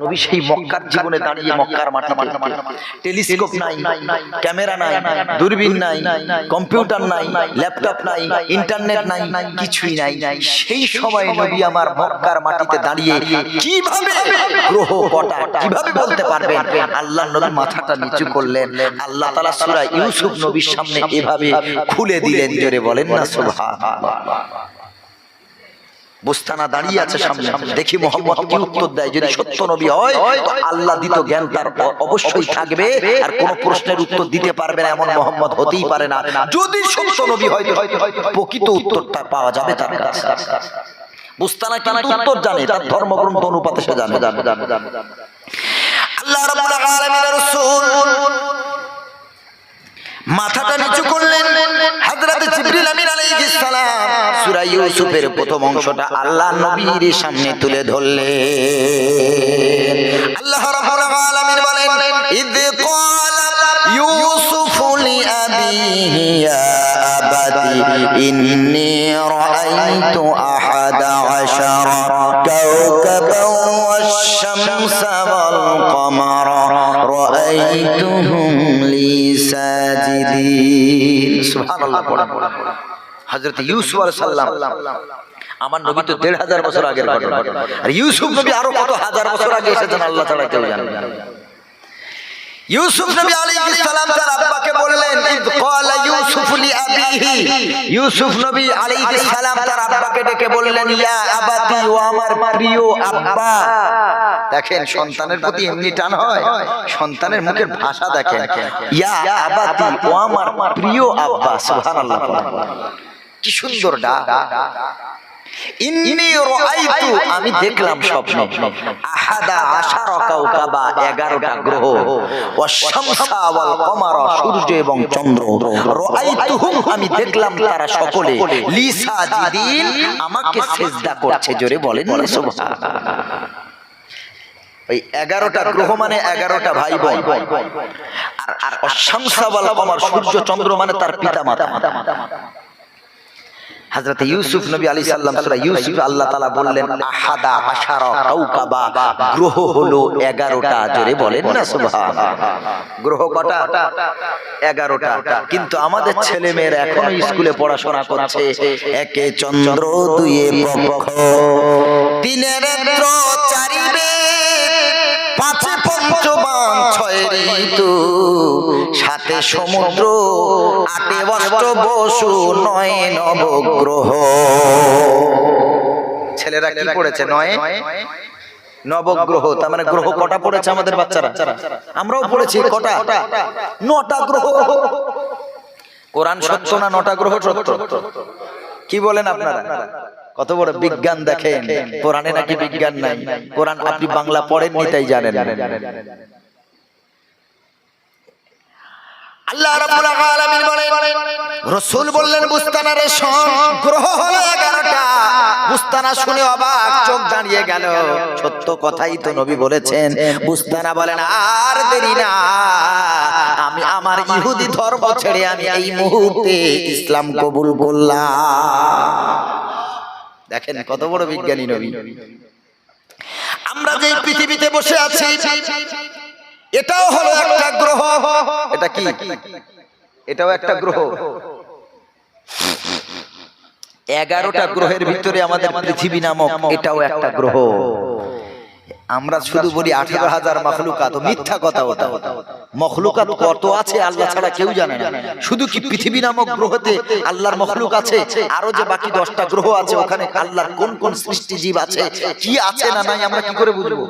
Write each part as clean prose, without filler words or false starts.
নবী সেই মক্কার জীবনে দাঁড়িয়ে মক্কার মাটিতে টেলিস্কোপ নাই, ক্যামেরা নাই, দূরবীন নাই, কম্পিউটার নাই, ল্যাপটপ নাই, ইন্টারনেট নাই, কিছুই নাই। সেই সময় নবী আমার মক্কার মাটিতে দাঁড়িয়ে কিভাবে গ্রহ কটা কিভাবে বলতে পারবেন? আল্লাহ নবী মাথাটা নিচু করলেন, আল্লাহ তাআলা সূরা ইউসুফ নবীর সামনে এভাবে খুলে দিলেন। জোরে বলেন না সুবহানাল্লাহ। বুস্তানা দাঁড়িয়ে আছে সামনে, দেখি মোহাম্মদ কি উত্তর দেয়। যদি সত্য নবী হয় তো আল্লাহ দিত জ্ঞান তার অবশ্যই থাকবে, আর কোন প্রশ্নের উত্তর দিতে পারবে না এমন মোহাম্মদ হতেই পারে না। যদি সত্য নবী হয় তো প্রকৃত উত্তরটা পাওয়া যাবে তার কাছে। বুস্তানা কিন্তু উত্তর জানে, তার ধর্মগ্রন্থ অনুপাতে সে জানে। আল্লাহ রাব্বুল আলামিনের রাসূল মাথাটা নিচু করলেন। হযরত জিবরিল আমিন আলাইহিস সালাম সূরা ইউসুফের প্রথম অংশটা আল্লাহ নবীর সামনে তুলে ধরলেন। আল্লাহ রাব্বুল আলামিন বলেন, ইয ক্বালা ইউসুফু লিআবিহি ইয়া আবাতি ইন্নী রাআইতু আহাদা আশারা কাওকাবান ওয়াশ-শামসা ওয়াল কমারা রাআইতুহুম লি সাজিদিন। সুবহানাল্লাহ। হযরত ইউসুফ আলাইহিস সালাম, আমার নবী তো ১৫০০ বছর আগের ঘটনা, আর ইউসুফ নবী আরো কত হাজার বছর আগে এসেছেন আল্লাহ তাআলা কেউ জানে। ইউসুফ নবী আলাইহিস সালাম তার আব্বাকে বললেন, ইয ক্বালা ইউসুফ লিআবিহি, ইউসুফ নবী আলাইহিস সালাম তার আব্বাকে ডেকে বললেন, ইয়া আবাতি, ও আমার প্রিয় আব্বা। দেখেন সন্তানের প্রতি এমনি টান হয়, সন্তানের মুখের ভাষা দেখেন, ইয়া আবাতি, ও আমার প্রিয় আব্বা। সুবহানাল্লাহ, কি সুন্দর ডাক। ইন্নী রাআইতু, আমি দেখলাম স্বপ্নে, আহাদা আশারা কাওকাবা, 11টা গ্রহ, ওয়াশ-শামসা ওয়াল কমারা, সূর্য এবং চন্দ্র, রাআইতুহুম, আমি দেখলাম তারা সকলে, লি সাজিদিন, আমাকে সিজদা করছে। জোরে বলেন না সুবহানাল্লাহ। ওই 11টা গ্রহ মানে 11টা ভাই বোন, আর শামসা ওয়াল কমার, সূর্য চন্দ্র মানে তার পিতা মাতা। হযরত ইউসুফ নবী আলাইহিস সালাম সূরা ইউসুফ আল্লাহ তাআলা বললেন, আহাদা আশারা কাওকাবা, গ্রহ হলো 11টা। জোরে বলেন না সুবহানাল্লাহ। গ্রহ কটা? 11টা। কিন্তু আমাদের ছেলে মেয়েরা এখনো স্কুলে পড়াশোনা করছে, একে চন্দ্র, দুইয়ে পক্ষ, তিনে নেত্র, চারি বেদ, পাঁচে পঞ্চবান, ছয়ে ঋতু, সাতে সমুদ্র, আটে অষ্টবসু, নয়ে নবগ্রহ। ছেলেরা কি পড়েছে? নয়ে নবগ্রহ। তার মানে গ্রহ কটা পড়েছে আমাদের বাচ্চারা? আমরাও পড়েছি। কটা? 9টা গ্রহ। কোরআন সত্য না 9টা গ্রহ সত্য? কি বলেন আপনারা? কত বড় বিজ্ঞান দেখেন, কোরআনে নাকি বিজ্ঞান নাই। কোরআন আপনি বাংলা পড়েননি তাই জানেন। আল্লাহ রাব্বুল আলামিন বলেন, রাসূল বললেন, বুস্তানার গ্রহ হলো 11টা। বুস্তানা শুনে অবাক, চোখ দাঁড়িয়ে গেল। সত্য কথাই তো নবী বলেছেন। বুস্তানা বলেন, আর দেরি না, আমি আমার ইহুদি ধর্ম ছেড়ে আমি এই মুহূর্তে ইসলাম কবুল করলাম। দেখেন কত বড় বিজ্ঞানী নবী। আমরা যে পৃথিবীতে বসে আছি এটাও হলো একটা গ্রহ। এটা কি? এটাও একটা গ্রহ। 11টা গ্রহের ভিতরে আমাদের পৃথিবী নামক এটাও একটা গ্রহ। আমরা শুধু বলি 18,000 মখলুকাত, মিথ্যা কথা। ওটা মখলুকাত কত আছে আল্লাহ ছাড়া কেউ জানে না। শুধু কি পৃথিবী নামক গ্রহতে আল্লাহর মখলুক আছে? আরো যে বাকি 10টা গ্রহ আছে ওখানে আল্লাহর কোন কোন সৃষ্টি জীব আছে, কি আছে না নাই আমরা কি করে বুঝবো?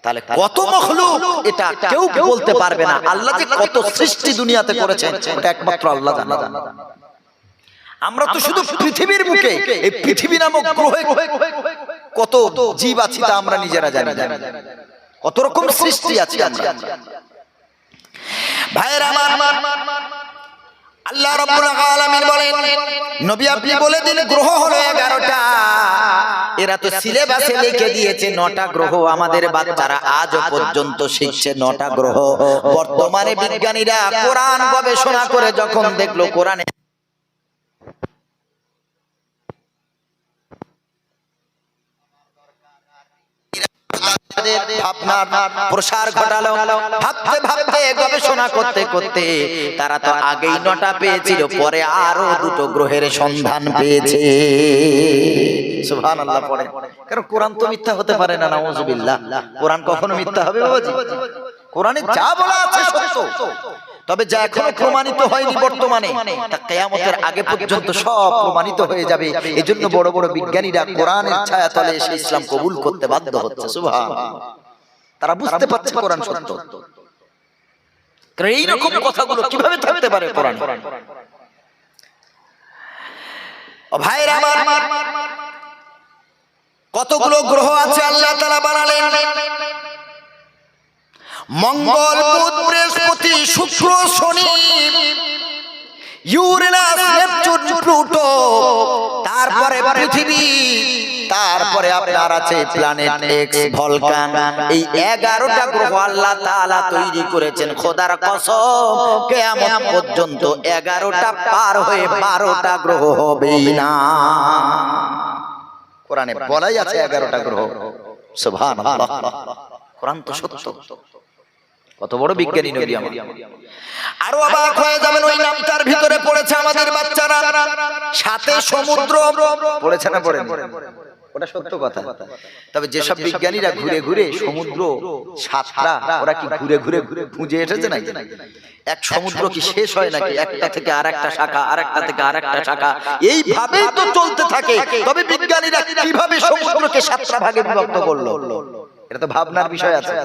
তাহলে কত মখলুক এটা কেউ বলতে পারবে না। আল্লাহ যে কত সৃষ্টি দুনিয়াতে করেছেন ওটা একমাত্র আল্লাহ জানেন। আমরা তো শুধু পৃথিবীর বুকে, এই পৃথিবী নামক গ্রহে কত জীব আছে তা আমরা নিজেরা জানি না। কত রকম সৃষ্টি আছে আমরা। ভাইরা আমার, আল্লাহ রাব্বুল আলামিন বলেন, নবী আপনি বলে দিন গ্রহ হলো 11টা। এরা তো সিলেবাসে লিখে দিয়েছে 9টা গ্রহ। আমাদের বাচ্চারা আজও পর্যন্ত শিখছে 9টা গ্রহ। বর্তমানে বিজ্ঞানীরা কোরআন গবেষণা করে যখন দেখলো কোরআনে ভাবনার প্রসার ঘটালো। ভাবতে ভাবতে গবেষণা করতে করতে তারা তো আগেই 9টা পেয়েছিল, পরে আরো 2টো গ্রহের সন্ধান পেয়েছে। সুবহানাল্লাহ পড়ে, কারণ কোরআন তো মিথ্যা হতে পারে না, নাউযুবিল্লাহ। কোরআন কখনো মিথ্যা হবে বাবাজি? কোরআনে যা বলা আছে সত্য, তবে যা এখনো প্রমাণিত হয়নি বর্তমানে, তা কিয়ামতের আগে পর্যন্ত সব প্রমাণিত হয়ে যাবে। এজন্য বড় বড় বিজ্ঞানীরা কোরআনের ছায়াতলে এসে ইসলাম কবুল করতে বাধ্য হচ্ছে। সুবহানাল্লাহ, তারা বুঝতে পারছে কোরআন সত্য। এই রকম কথাগুলো কিভাবে থাকতে পারে কোরআনে? ও ভাইরা আমার, কতগুলো গ্রহ আছে আল্লাহ তাআলা বানালেন। মঙ্গল, বুধ, বৃহস্পতি, শুক্র, শনি, ইউরেনাস, নেপচুন, প্লুটো, তারপরে পৃথিবী, তারপরে আপনার আছে প্ল্যানেট এক্স, ভলকান। এই 11টা গ্রহ আল্লাহ তাআলা তৈরি করেছেন। খোদার কসম, কিয়ামত পর্যন্ত 11টা পার হয়ে 12টা গ্রহ হবেই না। কোরআনে বলাই আছে 11টা গ্রহ। সুবহানাল্লাহ, কোরআন তো সত্য। কত বড় বিজ্ঞানী নবী আমার। আরো অবাক হয়ে যাবেন, ওই নামটার ভিতরে পড়েছে আমাদের বাচ্চারা, সাথে সমুদ্র পড়েছে না? পড়ে, ওটা সত্য কথা। তবে যেসব বিজ্ঞানীরা ঘুরে ঘুরে সমুদ্র 7টা, ওরা কি ঘুরে ঘুরে খুঁজে এসেছে নাকি? এক সমুদ্র কি শেষ হয় নাকি? একটা থেকে আরেকটা শাখা, আরেকটা থেকে আরেকটা শাখা, এইভাবেই তো চলতে থাকে। তবে বিজ্ঞানীরা কিভাবে সমুদ্রকে 7টা ভাগে বিভক্ত করলো, এটা তো ভাবনার বিষয় আছে।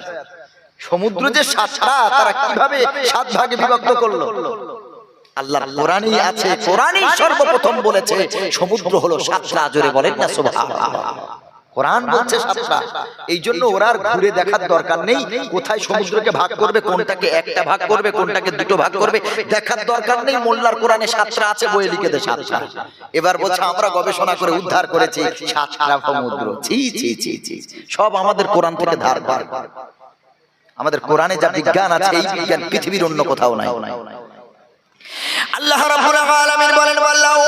সমুদ্র যে 7টা, তারা কিভাবে 7 ভাগে বিভক্ত করলো? আল্লাহর কোরআনই আছে, কোরআনই সর্বপ্রথম বলেছে সমুদ্র হলো 7টা। জোরে বলেন না সুবহানাল্লাহ। কোরআন বলছে 7টা। এই জন্য ওরা আর ঘুরে দেখার দরকার নেই কোথায় সমুদ্রকে ভাগ করবে, কোনটাকে একটা ভাগ করবে, কোনটাকে 2টো ভাগ করবে, দেখার দরকার নেই। মোল্লার কোরআনে 7টা আছে, বইয়ে লিখে দে 7টা। এবার বলছে আমরা গবেষণা করে উদ্ধার করেছি 7টা সমুদ্র। ছি ছি ছি ছি, সব আমাদের কোরআন থেকে ধার করা। আমাদের কোরআনে যা বিজ্ঞান আছে, এই বিজ্ঞান পৃথিবীর অন্য কোথাও নাই। আল্লাহ রাব্বুল আলামিন বলেন, ওয়াল্লাহু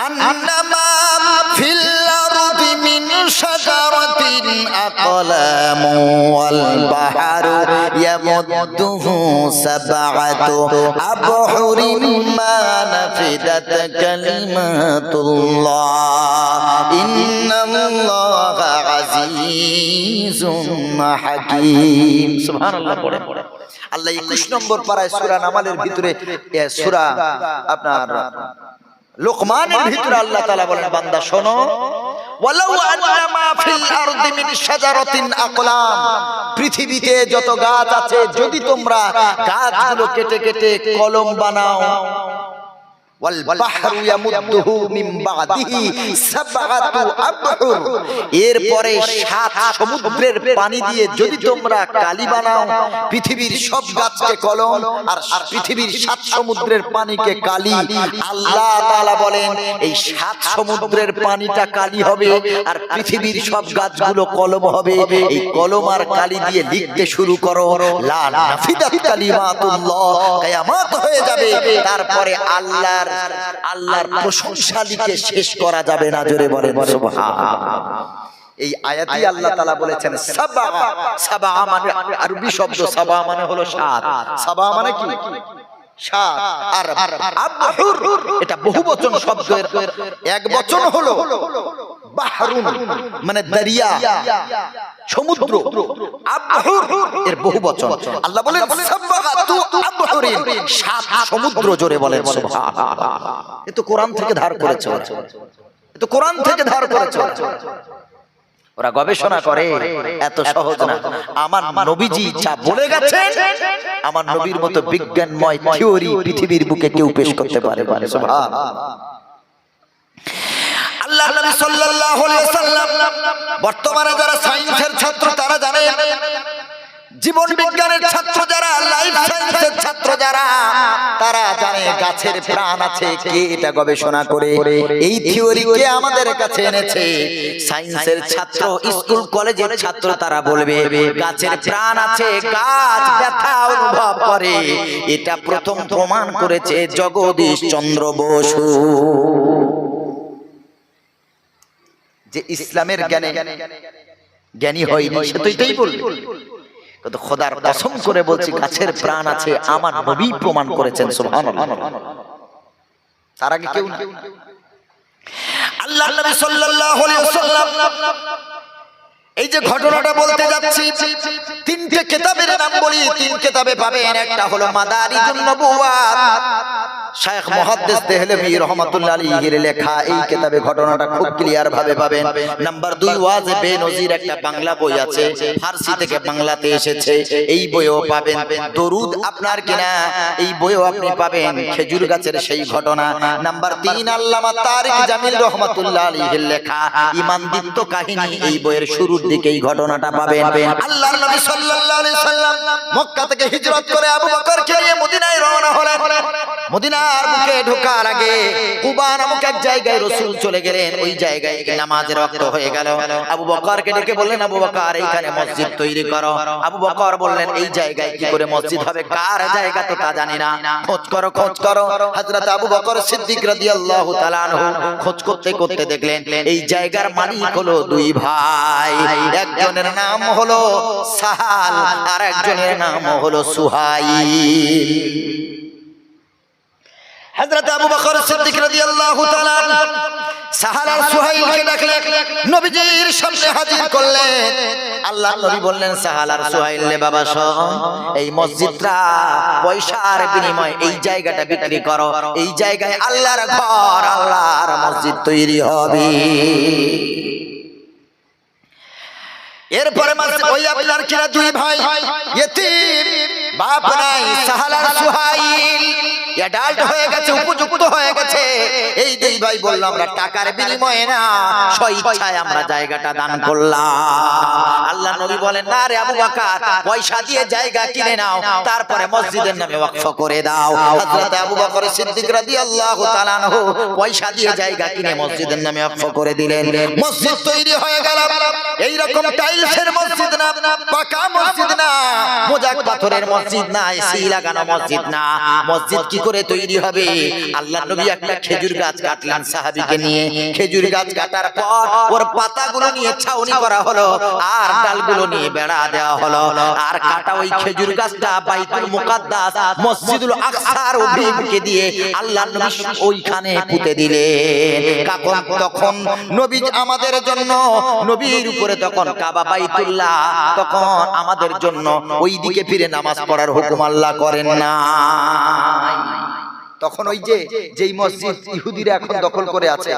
আন্নামা ফিল আরদি মিন শাজারাতিন আকলামু ওয়াল বাহরু ইয়ামুদ্দুহু সাবআতু আবহুরিন মা নাফিদাত কালিমাতুল্লাহ ইন্নাল্লাহা আজিজুন হাকীম। সুবহানাল্লাহ পড়ে আল্লাহ 21 নম্বর পারায় সূরা নামালের ভিতরে, সূরা আপনার লোকমানের ভিতরে আল্লাহ তাআলা বলেন, বান্দা শোনো, ওয়ালাউ আন্নামা ফিল আরদি মিন শাজারাতিন আকলাম, পৃথিবীতে যত গাছ আছে যদি তোমরা গাছগুলো কেটে কেটে কলম বানাও, ওয়াল বাহরু ইয়ামুদ্দুহু মিন বাদিহি সাবআতু আবহুর, এরপরে 7 সমুদ্রের পানি দিয়ে যদি তোমরা কালি বানাও, পৃথিবীর সব গাছকে কলম আর পৃথিবীর 7 সমুদ্রের পানিকে কালি। আল্লাহ তাআলা বলেন এই 7 সমুদ্রের পানিটা কালি হবে আর পৃথিবীর সব গাছগুলো কলম হবে। এই কলম আর কালি দিয়ে লিখতে শুরু করো, লা নাফিদাত কালিমাতুল্লাহ, কিয়ামত হয়ে যাবে। তারপরে আল্লাহর প্রশংসা লিখে শেষ করা যাবে না। জোরে বলেন সুবহানাল্লাহ। এই আয়াতই আল্লাহ তাআলা বলেছেন সাবা। সাবা মানে আরবি শব্দ, সাবা মানে হলো 7। সাবা মানে কি? 7। আর আবহুর এটা বহুবচন শব্দ, এক বচন হলো বাহরুন মানে দরিয়া, সমুদ্র। আবহুর এর বহুবচন। আল্লাহ বলেন সাবাতু আবহুরিন, 7 সমুদ্র। জোরে বলেন সুবহানাল্লাহ। এ তো কোরআন থেকে ধার করেছে, এ তো কোরআন থেকে ধার করেছে। ওরা গবেষণা করে, এত সহজ না। আমার নবীজি যা বলে গেছেন, আমার নবীর মতো বিজ্ঞানময় থিওরি পৃথিবীর বুকে কেউ পেশ করতে পারে? সুবহানাল্লাহ। আল্লাহ নবী সাল্লাল্লাহু আলাইহি ওয়াসাল্লাম, বর্তমানে যারা সায়েন্সের ছাত্র তারা জানে, জীবন বিজ্ঞানের ছাত্র যারা, লাইফ সায়েন্সের ছাত্র যারা, তারা জানে গাছের প্রাণ আছে। কে এটা গবেষণা করে এই থিওরি কে আমাদের কাছে এনেছে? সায়েন্সের ছাত্র, স্কুল কলেজের ছাত্র, তারা বলবে গাছের প্রাণ আছে, গাছ ব্যথা অনুভব করে। এটা প্রথম প্রমাণ করেছে জগদীশ চন্দ্র বসু। যে ইসলামের জ্ঞানে জ্ঞানী হয়নি, সে তো এটাই বলবে। কিন্তু খোদার কসম করে বলছি, গাছের প্রাণ আছে, আমার নবী প্রমাণ করেছেন। সুবহানাল্লাহ। তার আগে কেউ না। আল্লাহর নবী সাল্লাল্লাহু আলাইহি ওয়াসাল্লাম এই যে ঘটনাটা বলতে যাচ্ছি, তিনটে কিতাবের নাম বলি, তিন কিতাবে পাবেন। একটা হলো মাদারিজুন নবুওয়াত, শায়খ মুহাদ্দিস দেহলভী রাহমাতুল্লাহ আলাইহির লেখা। এই কিতাবে ঘটনাটা খুব ক্লিয়ার ভাবে পাবেন। নাম্বার 2 ওয়াজ বেনজির, একটা বাংলা বই আছে, ফারসি থেকে বাংলাতে এসেছে, এই বইও পাবেন। দরুদ আপনার কিনা, এই বইও আপনি পাবেন, খেজুর গাছের সেই ঘটনা। নাম্বার 3 আল্লামা তারিক জামিল রাহমাতুল্লাহ আলাইহির লেখা ঈমানদীপ্ত কাহিনী, এই বইয়ের শুরুর দিকে এই ঘটনাটা পাবেন। আল্লাহর নবী সাল্লাল্লাহু আলাইহি সাল্লাম মক্কা থেকে হিজরত করে আবু বকরকে নিয়ে মদিনায় রওনা হলেন। মদিনার মুখে ঢোকার আগে কুবা নামক এক জায়গায় রাসূল চলে গেলেন। ওই জায়গায় নামাজের ওয়াক্ত হয়ে গেল। আবু বকরকে ডেকে বললেন, আবু বকর এইখানে মসজিদ তৈরি করো। আবু বকর বললেন, এই জায়গায় কি করে মসজিদ হবে, কার জায়গা তো তা জানি না, খোঁজ করো খোঁজ করো। হযরত আবু বকর সিদ্দিক রাদিয়াল্লাহু তাআলা আনহু খোঁজ করতে করতে দেখলেন এই জায়গার মালিক হলো দুই ভাই। একজনের নাম হলো সাহাল, আর একজনের নাম হলো সুহাইল। হযরত আবু বকর সিদ্দিক রাদিয়াল্লাহু তাআলা সাহাল আর সুহাইলকে ডাকলেন, নবীজির সামনে হাজির করলেন। আল্লাহর নবী বললেন, সাহাল আর সুহাইল রে বাবা শোন, এই মসজিদটা পয়সার বিনিময়ে এই জায়গাটা বিক্রি করো। এই জায়গায় আল্লাহর ঘর, আল্লাহর মসজিদ তৈরি হবে। এরপরে ওই আপনার কিনা দুই ভাই ইতিম, বাপ নাই, সাহাল আর সুহাইল অ্যাডাল্ট হয়ে গেছে, উপযুক্ত হয়ে গেছে। এই দুই ভাই বলল, আমরা টাকার বিনিময়ে না, স্বইচ্ছায় আমরা জায়গাটা দান করলাম। আল্লাহ নবী বলেন, না রে আবু বকর, পয়সা দিয়ে জায়গা কিনে নাও, তারপরে মসজিদের নামে ওয়াকফ করে দাও। হযরত আবু বকর সিদ্দিক রাদিয়াল্লাহু তাআলা আনহু পয়সা দিয়ে জায়গা কিনে মসজিদের নামে ওয়াকফ করে দিলেন। মসজিদ তৈরি হয়ে গেল। এই রকম টাইলসের মসজিদ না, পাকা মসজিদ না, মোজাক পাথরের মসজিদ না, এসি লাগানো মসজিদ না। মসজিদ কি করে তৈরি হবে? আল্লাহর নবী একটা খেজুর গাছ কাটলেন সাহাবীকে নিয়ে। খেজুর গাছ কাটার পর ওর পাতাগুলো নিয়ে ছাউনি করা হলো, আর ডালগুলো নিয়ে বেড়া দেওয়া হলো। আর কাটা ওই খেজুর গাছটা বাইতুল মুকাদ্দাস মসজিদুল আকসার অভিমুখে দিয়ে আল্লাহর নবী ওইখানে পুঁতে দিলেন। তখন নবী আমাদের জন্য, নবীর উপরে তখন কাবা বাইতুল্লাহ, তখন আমাদের জন্য ওই দিকে ফিরে নামাজ পড়ার হুকুম আল্লাহ করেন না। তখন ওই যে যেই মসজিদ ইহুদিরা এখন দখল করে আছে,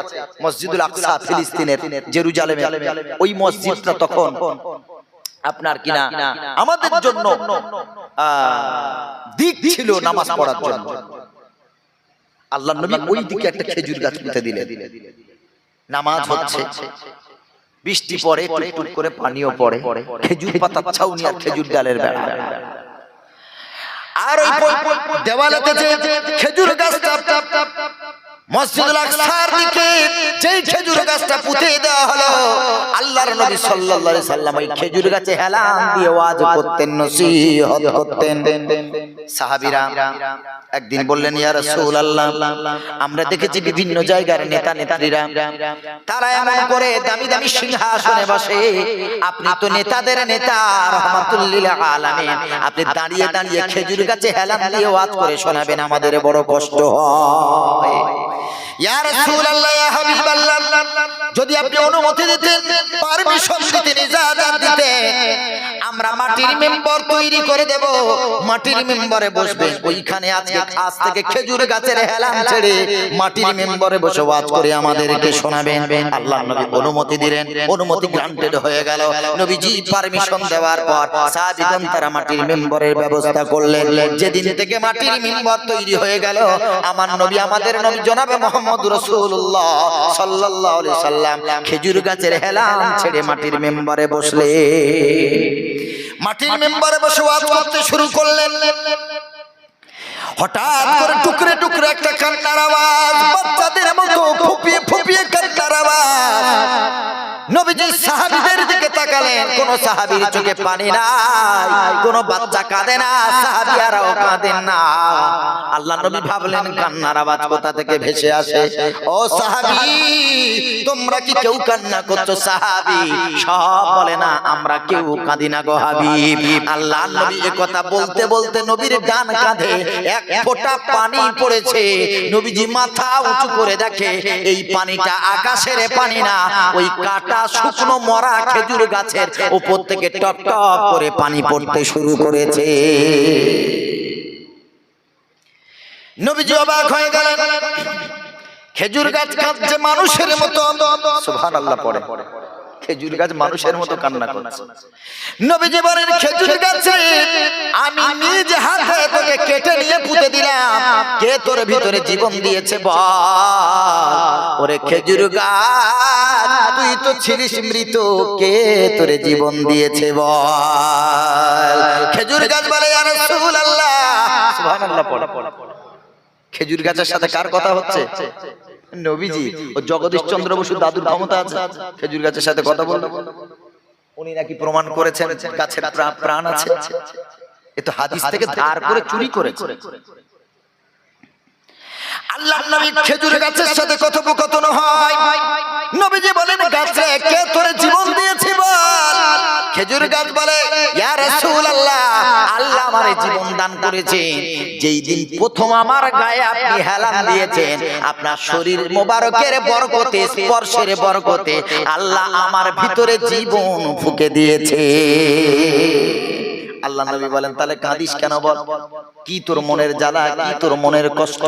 মসজিদুল আকসা ফিলিস্তিনের জেরুজালেমে, ওই মসজিদটা তখন আপনার কিনা আমাদের জন্য দিক ছিল নামাজ পড়ার জন্য। আল্লাহর নবী ওই দিকে একটা খেজুর গাছ পুঁতে দিলেন। নামাজ হচ্ছে, বৃষ্টি পড়ে, টুকটুক করে পানিও পড়ে, খেজুর পাতার ছাউনি আর খেজুর ডালের বেড়া। আর ওই দেওয়ালেতে যে খেজুর গাছটা মসজিদুল আকসার দিকে যেই খেজুর গাছটা পুঁতে দেওয়া হলো, আল্লাহর নবী সাল্লাল্লাহু আলাইহি সাল্লাম ওই খেজুর গাছে হেলান দিয়ে ওয়াজ করতেন, নসিহত করতেন। সাহাবীরা একদিন বললেন, ইয়া রাসূলুল্লাহ, আমরা দেখেছি বিভিন্ন জায়গার নেতা নেত্রীরা তারা এমন করে দামি দামি সিংহাসনে বসে, আপনি তো নেতাদের নেতা, রাহমাতুল লিল আলামিন, আপনি দাঁড়িয়ে দাঁড়িয়ে খেজুর গাছে হেলান দিয়ে ওয়াজ করে শোনাবেন, আমাদের বড় কষ্ট হয়। ইয়া রাসূলুল্লাহ, ইয়া হাবিবাল্লাহ, যদি আপনি অনুমতি দিতেন, পারমিশন দিতেন, ইজাজত দিতেন, আমরা মাটির মেম্বার তৈরি করে দেব, মাটির মেম্বারে বসবেন, ওইখানে আজকে আজ থেকে খেজুর গাছের হেলান ছেড়ে মাটির মেম্বারে বসে ওয়াজ করে আমাদেরকে শোনাবেন। আল্লাহর নবী অনুমতি দিলেন, অনুমতি গ্রান্টেড হয়ে গেল। নবীজি পারমিশন দেওয়ার পর সাহাবীগণ তারা মাটির মেম্বারের ব্যবস্থা করলেন। যেদিন থেকে মাটির মেম্বার তৈরি হয়ে গেল, আমার নবী, আমাদের নবী জনাবে মুহাম্মদ রাসূলুল্লাহ সাল্লাল্লাহু আলাইহি সাল্লাম খেজুর গাছের হেলান ছেড়ে মাটির মেম্বারে বসলে, মাটির মেম্বারে বসে ওয়াজ করতে শুরু করলেন। হঠাৎ করে টুকরে টুকরে একটা কান্নার আওয়াজ, বাচ্চাদের পানির মতো ফুপিয়ে ফুপিয়ে কান্নার আওয়াজ। নবীজি সাহাবীদের দিকে তাকালেন, কোন সাহাবীর চোখে পানি নাই, কোন বাচ্চা কাঁদে না, সাহাবীরাও কাঁদেন না। আল্লাহ নবী ভাবলেন কান্নার আওয়াজ কোথা থেকে ভেসে আসে। ও সাহাবী, তোমরা কি কেউ কান্না করছো? সাহাবী সব বলে না, আমরা কেউ কাঁদি না গো হাবিব। আল্লাহ নবী এই কথা বলতে বলতে নবীর ডান কাঁধে এক ফোঁটা পানি পড়েছে। নবীজি মাথা উঁচু করে দেখে এই পানিটা আকাশের পানি না, ওই কাটা শুকনো মরা খেজুর গাছের উপর থেকে টপ টপ করে পানি পড়তে শুরু করেছে। নবীজি অবাক হয়ে গেলেন, খেজুর গাছ কাঁদছে মানুষের মতো। সুবহানাল্লাহ পড়ে, খেজুর গাছ মানুষের মতো কান্না করছে। নবীজি বলেন, খেজুর গাছে আমি নিজ হাতে তোকে কেটে নিয়ে পুঁতে দিলাম, কে তোর ভিতরে জীবন দিয়েছে বল? ওরে খেজুর গাছ, তুই তো ছিলিস মৃত, কে তোরে জীবন দিয়েছে বল? খেজুর গাছ বলে, ইয়া রাসূলুল্লাহ। সুবহানাল্লাহ পড়ে। খেজুর গাছের সাথে কার কথা হচ্ছে? নবীজি। ও জগদীশ চন্দ্র বসুর দাদুর ক্ষমতা আছে খেজুর গাছের সাথে কথা বলতে? উনি নাকি প্রমাণ করেছেন গাছের প্রাণ আছে। এ তো হাদিস থেকে ধার করে চুরি করেছে। আল্লাহর নবী খেজুর গাছের সাথে কথোপকথন হয়। নবীজি বলেন, গাছে কে তোরে জীবন দিয়েছে বল? খেজুর গাছ বলে, ইয়া রাসূলুল্লাহ, আল্লাহ আমারে জীবন দান করেছেন যেই দিন প্রথম আমার গায়ে আপনি হেলান দিয়েছেন। আপনার শরীর মোবারকের বরকতে, স্পর্শের বরকতে আল্লাহ আমার ভিতরে জীবন ফুঁকে দিয়েছে। আল্লাহ নবী বলেন, তাহলে কাঁদিস কেন বল? কি তোর মনের জ্বালা, কি তোর মনের কষ্ট?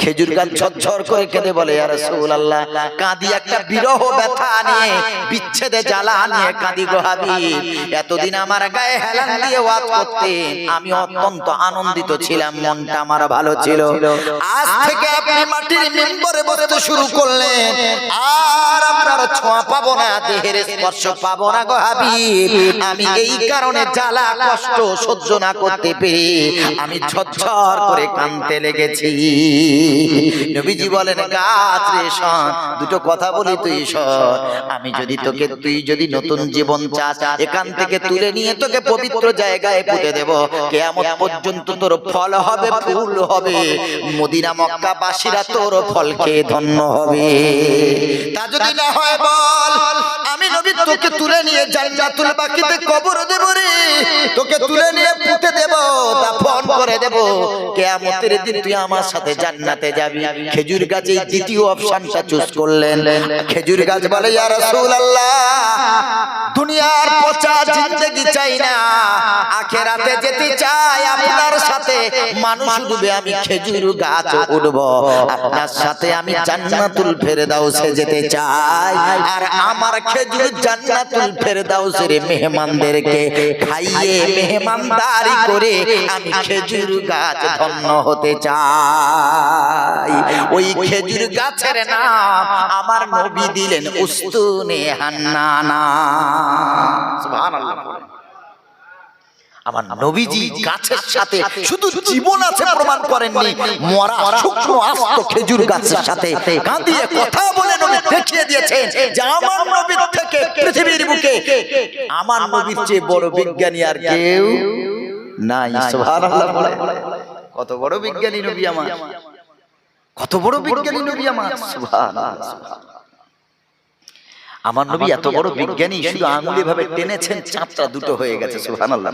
খেজুর গাছ ঝরঝর করে কেঁদে বলে, ইয়া রাসূলুল্লাহ, কাঁদি একটা বিরহ ব্যথা নিয়ে, বিচ্ছেদে জ্বালা নিয়ে কাঁদি গো হাবিব। এতদিন আমার গায়ে হেলান দিয়ে ওয়াজ করতেন, আমি অত্যন্ত আনন্দিত ছিলাম, মনটা আমার ভালো ছিল। আজ থেকে আপনি মাটির মিম্বরে বসতে শুরু করলেন, আর আপনার ছোঁয়া পাবো না, দেহের স্পর্শ পাবো না গো হাবিব। আমি এই কারণে জ্বালা কষ্ট সহ্য না করতে পেরে আমি ঝরঝর করে কাঁদতে লেগেছি। নবীজি বলেন, গাছ রে শোন, দুটো কথা বলি, তুই শোন। আমি যদি তোকে, তুই যদি নতুন জীবন চাস, এখান থেকে তুলে নিয়ে তোকে পবিত্র জায়গায় পুঁতে দেব। কিয়ামত পর্যন্ত তোর ফল হবে, ফুল হবে, মদিনা মক্কা বাসীরা তোর ফল খেয়ে ধন্য হবে। তা যদি না হয় বল, আমি নবী তোকে তুলে নিয়ে জান্নাতুল বাকিতে কবর দেব রে, তোকে তুলে নিয়ে পুঁতে দেব, দাফন করে দেব। কিয়ামতের দিন তুই আমার সাথে জান্নাতে যাবি। খেজুর গাছ এই দ্বিতীয় অপশনটা চুজ করলেন। খেজুর গাছ বলে, ইয়া রাসূলুল্লাহ, দুনিয়ার পচা জিন্দেগি চাই না, আখিরাতে যেতে চাই আপনার সাথে। মানুষ ডুবে আমি খেজুর গাছ উঠব, আপনার সাথে আমি জান্নাতুল ফেরদাউসে যেতে চাই। আর আমার খেজুর জান্নাতুল ফেরদাউসের মেহমানদেরকে খাইয়ে মেহমানদারি করে আমি খেজুর গাছ ধন্য হতে চাই। ওই খেজুর গাছের নাম আমার নবী দিলেন উস্তুনে হান্নানা। সুবহানাল্লাহ। আমার নবীজি গাছের সাথে শুধু জীবন আছে প্রমাণ করেননি, মরা শুকনো আস্ত খেজুর গাছের সাথে কাঁদিয়ে কথা বলে নবী দেখিয়ে দিয়েছেন যে আমার নবীর থেকে পৃথিবীর বুকে আমার নবীর চেয়ে বড় বিজ্ঞানী আর কেউ নাই। সুবহানাল্লাহ। কত বড় বিজ্ঞানী নবী আমার, কত বড় বিজ্ঞানী নবী আমার। সুবহানাল্লাহ। আমার নবী এত বড় বিজ্ঞানী, শুধু আঙুলে ভাবে টেনেছেন, চাঁদটা দুটো হয়ে গেছে। সুবহানাল্লাহ।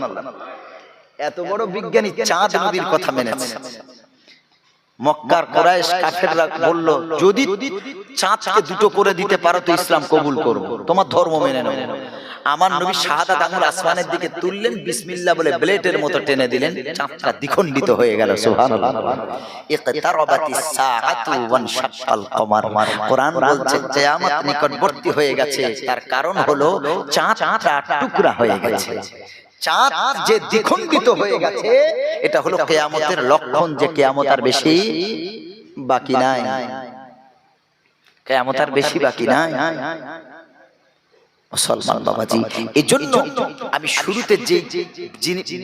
এত বড় বিজ্ঞানী চাঁদ নবীর কথা মেনেছে। মক্কার কুরাইশ কাফেররা বলল, যদি চাঁদকে দুটো করে দিতে পারো তো ইসলাম কবুল করব, তোমার ধর্ম মেনে নেব। আমার নবী শাহাদাত আঙ্গুল আসমানের দিকে তুললেন, বিসমিল্লাহ বলে ব্লেডের মতো টেনে দিলেন, চাঁদটা দ্বিখণ্ডিত হয়ে গেল। সুবহানাল্লাহ। ইকতারাবাতিস সাআতু ওয়ানশাক্কাল কমার। কোরআন বলছে কিয়ামত নিকটবর্তী হয়ে গেছে, তার কারণ হলো চাঁদটা টুকরা হয়ে গেছে। চাঁদ যে দ্বিখণ্ডিত হয়ে গেছে, এটা হলো কিয়ামতের লক্ষণ যে কিয়ামত আর বেশি বাকি নাই, কিয়ামত আর বেশি বাকি নাই। মুসলমান বাবাজি, এজন্য আমি শুরুতে যে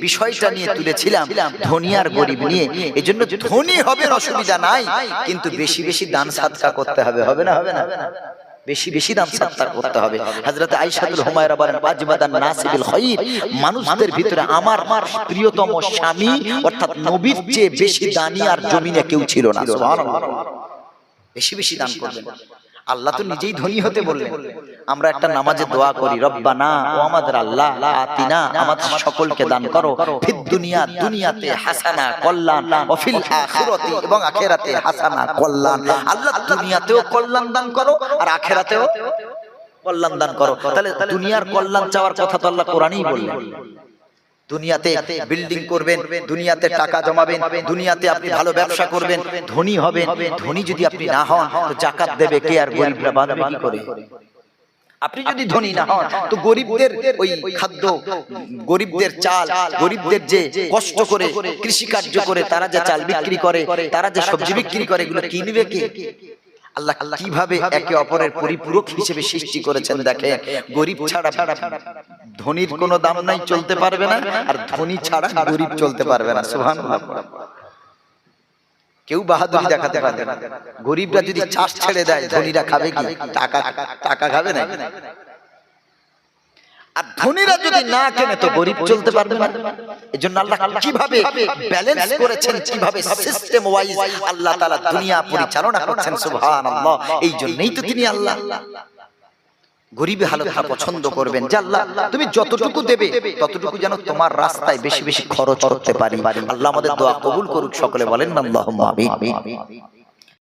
বিষয়টা নিয়ে তুলেছিলাম ধনী আর গরিব নিয়ে, এজন্য ধনী হবে অসুবিধা নাই, কিন্তু বেশি বেশি দান সাদকা করতে হবে। হবে না? হবে না? বেশি বেশি দান সাদকা করতে হবে। হযরত আয়েশাতুল হুমায়রা বলেন, আজবাদান নাসিবিল খায়র, মানুষদের ভিতরে আমার প্রিয়তম স্বামী অর্থাৎ নবীর চেয়ে বেশি দানি আর জমিনে কেউ ছিল না। সুবহানাল্লাহ। বেশি বেশি দান করবেন। আল্লাহ তো নিজেই ধনী হতে বললেন। আমরা একটা নামাজে দোয়া করি, রব্বানা, ও আমাদের আল্লাহ, আতিনা, আমাদের সকলকে দান করো, ফিদ দুনিয়া, দুনিয়াতে হাসানা, কল্যাণ, ও ফিল আখিরাতি, এবং আখিরাতে হাসানা, কল্যাণ। আল্লাহ দুনিয়াতেও কল্যাণ দান করো আর আখিরাতেও কল্যাণ দান করো। তাহলে দুনিয়ার কল্যাণ চাওয়ার কথা তো আল্লাহ কোরআনেই বললেন। দুনিয়াতে বিল্ডিং করবেন, দুনিয়াতে টাকা জমাবেন, দুনিয়াতে আপনি ভালো ব্যবসা করবেন, ধনী হবেন। ধনী যদি আপনি না হন তো জাকাত দেবে কে আর গরিবরা বাঁধবে কি করে? আপনি যদি ধনী না হন তো গরিবদের ওই খাদ্য, গরিবদের চাল, গরিবদের যে কষ্ট করে কৃষি কার্য করে তারা যে চাল বিক্রি করে, তারা যে সবজি বিক্রি করে, এগুলো কিনবে কে? আল্লাহ কিভাবে একে অপরের পরিপূরক হিসেবে সৃষ্টি করেছেন দেখেন। গরিব ছাড়া ধনীর কোনো দাম নাই, চলতে পারবে না, আর ধনী ছাড়া গরিব চলতে পারবে না। সুবহানাল্লাহ। কেউ বাহাদুরি দেখাতে পারবে না। গরিবরা যদি চাষ ছেড়ে দেয়, ধনীরা খাবে কি? টাকা খাবে না। আর ধনীরা যদি না কেনে তো গরিব চলতে পারবে না। এজন্য আল্লাহ কিভাবে ব্যালেন্স করেছেন, কিভাবে সিস্টেম ওয়াইজ আল্লাহ তাআলা দুনিয়া পরিচালনা করছেন। সুবহানাল্লাহ। এই জন্যই তো তিনি আল্লাহ। গরিব হালতটা পছন্দ করবেন যে আল্লাহ তুমি যতটুকু দেবে ততটুকু যেন তোমার রাস্তায় বেশি বেশি খরচ করতে পারি। আল্লাহ আমাদের দোয়া কবুল করুক। সকলে বলেন আল্লাহুম্মা আমিন।